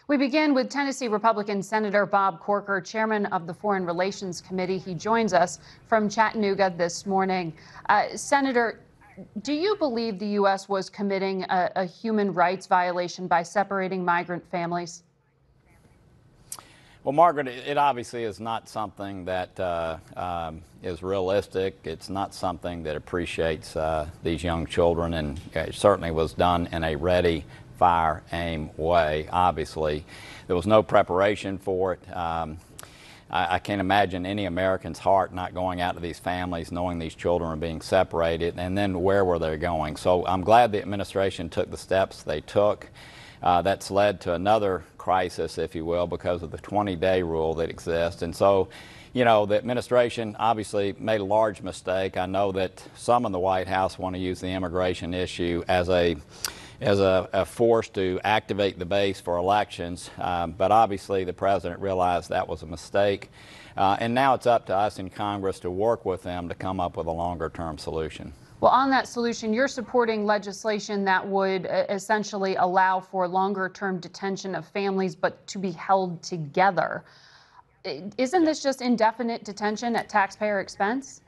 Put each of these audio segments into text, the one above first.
We begin with Tennessee Republican Senator Bob Corker, chairman of the Foreign Relations Committee. He joins us from Chattanooga this morning. Senator, do you believe the U.S. was committing a human rights violation by separating migrant families? Well, Margaret, it obviously is not something that is realistic. It's not something that appreciates these young children, and it certainly was done in a ready, fire, aim way. Obviously, there was no preparation for it. I can't imagine any American's heart not going out to these families, knowing these children are being separated, and then where were they going? So I'm glad the administration took the steps they took. That's led to another crisis, if you will, because of the 20-day rule that exists. And so, you know, the administration obviously made a large mistake. I know that some in the White House want to use the immigration issue as a force to activate the base for elections, but obviously the president realized that was a mistake, and now it's up to us in Congress to work with them to come up with a longer-term solution. Well, on that solution, you're supporting legislation that would essentially allow for longer-term detention of families, but to be held together. Isn't this just indefinite detention at taxpayer expense?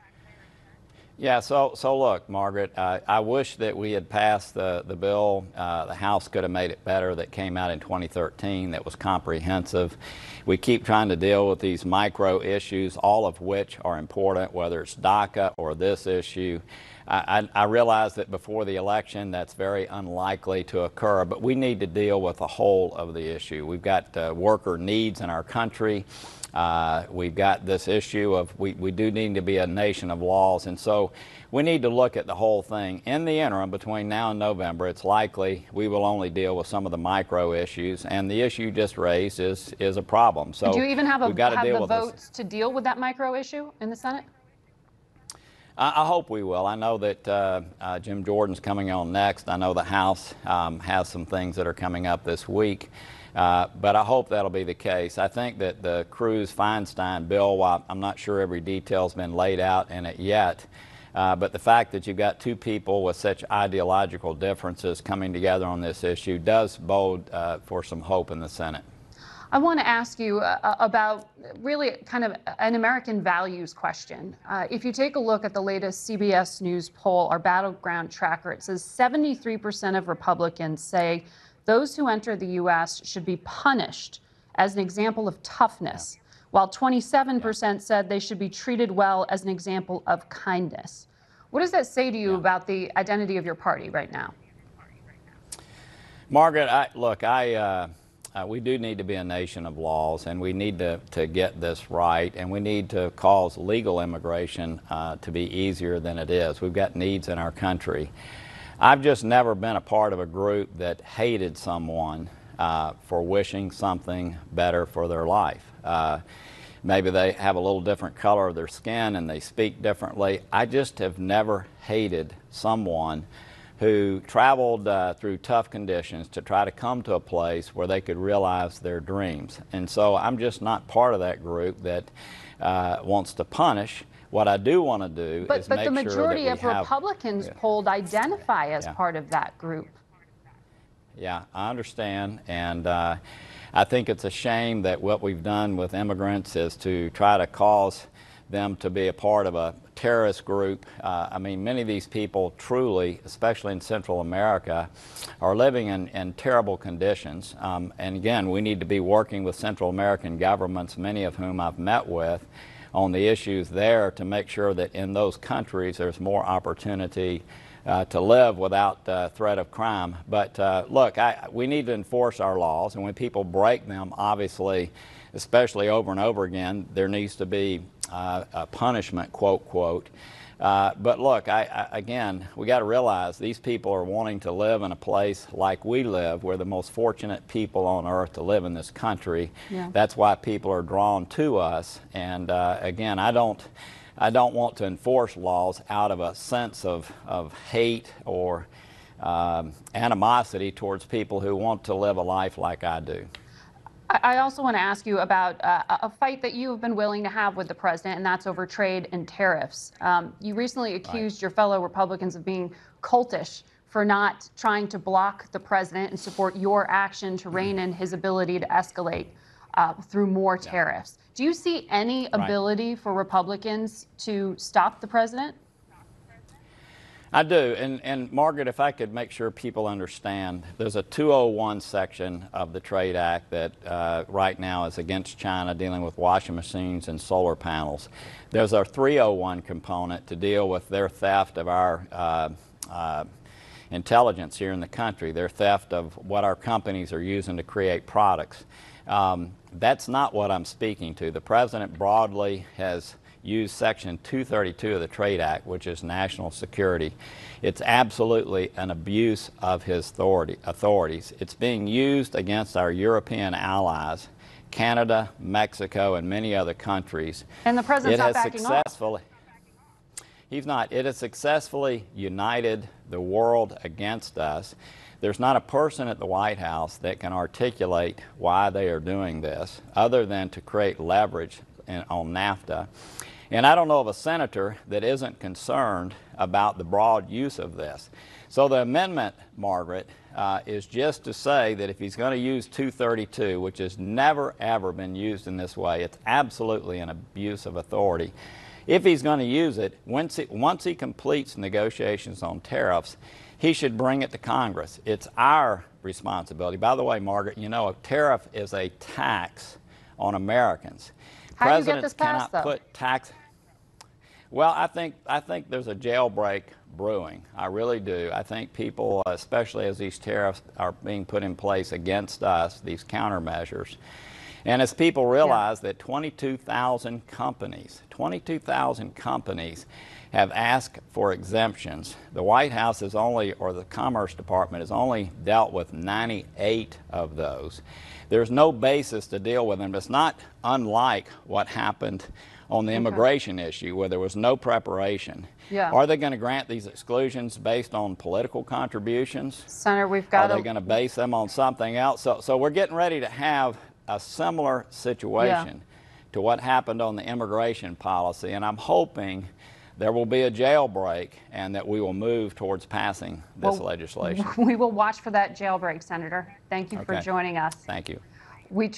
Yeah, so look, Margaret, I wish that we had passed the bill. The House could have made it better, that came out in 2013, that was comprehensive. We keep trying to deal with these micro issues, all of which are important, whether it's DACA or this issue. I realize that before the election that's very unlikely to occur, but we need to deal with the whole of the issue. We've got worker needs in our country. We've got this issue of we do need to be a nation of laws, and so we need to look at the whole thing. In the interim, between now and November, it's likely we will only deal with some of the micro issues, and the issue you just raised is a problem. So do you even have the votes this to deal with that micro issue in the Senate? I hope we will. I know that Jim Jordan's coming on next. I know the House has some things that are coming up this week. But I hope that'll be the case. I think that the Cruz-Feinstein bill, while I'm not sure every detail's been laid out in it yet, but the fact that you've got two people with such ideological differences coming together on this issue does bode for some hope in the Senate. I want to ask you about really kind of an American values question. If you take a look at the latest CBS News poll, our battleground tracker, it says 73% of Republicans say those who enter the U.S. should be punished as an example of toughness, while 27% said they should be treated well as an example of kindness. What does that say to you about the identity of your party right now? Margaret, we do need to be a nation of laws, and we need to get this right, and we need to cause legal immigration to be easier than it is. We've got needs in our country. I've just never been a part of a group that hated someone for wishing something better for their life. Maybe they have a little different color of their skin and they speak differently. I just have never hated someone who traveled through tough conditions to try to come to a place where they could realize their dreams. And so I'm just not part of that group that wants to punish. What I do want to do is make sure that we have... But the majority of Republicans polled identify as part of that group. Yeah, I understand, and I think it's a shame that what we've done with immigrants is to try to cause them to be a part of a terrorist group. I mean, many of these people truly, especially in Central America, are living in terrible conditions. And again, we need to be working with Central American governments, many of whom I've met with, on the issues there to make sure that in those countries there's more opportunity to live without threat of crime. But look, we need to enforce our laws, and when people break them, obviously, especially over and over again, there needs to be a punishment, quote, quote. But look, again, we got to realize these people are wanting to live in a place like we live. We're the most fortunate people on earth to live in this country. Yeah. That's why people are drawn to us. And again, I don't want to enforce laws out of a sense of hate or animosity towards people who want to live a life like I do. I also want to ask you about a fight that you have been willing to have with the president, and that's over trade and tariffs. You recently accused your fellow Republicans of being cultish for not trying to block the president and support your action to rein in his ability to escalate through more tariffs. Do you see any ability for Republicans to stop the president? I do, and Margaret, if I could make sure people understand, there's a 201 section of the Trade Act that right now is against China, dealing with washing machines and solar panels. There's a 301 component to deal with their theft of our intelligence here in the country, their theft of what our companies are using to create products. That's not what I'm speaking to. The president broadly has used Section 232 of the Trade Act, which is national security. It's absolutely an abuse of his authorities. It's being used against our European allies, Canada, Mexico, and many other countries. And the president's not backing off. He's not. It has successfully united the world against us. There's not a person at the White House that can articulate why they are doing this other than to create leverage on NAFTA. And I don't know of a senator that isn't concerned about the broad use of this. So the amendment, Margaret, is just to say that if he's going to use 232, which has never ever been used in this way, it's absolutely an abuse of authority. If he's going to use it, once he completes negotiations on tariffs, he should bring it to Congress. It's our responsibility. By the way, Margaret, you know, a tariff is a tax on Americans. How do you get this Presidents passed, cannot put tax. Well, I think there's a jailbreak brewing. I really do. I think people, especially as these tariffs are being put in place against us, these countermeasures, and as people realize that 22,000 companies have asked for exemptions. The White House has only, or the Commerce Department has only dealt with 98 of those. There's no basis to deal with them. It's not unlike what happened on the immigration issue where there was no preparation. Yeah. Are they going to grant these exclusions based on political contributions? Senator, we've got Are they going to base them on something else? So we're getting ready to have a similar situation to what happened on the immigration policy, and I'm hoping there will be a jailbreak and that we will move towards passing this legislation. We will watch for that jailbreak, Senator. Thank you for joining us. Thank you. We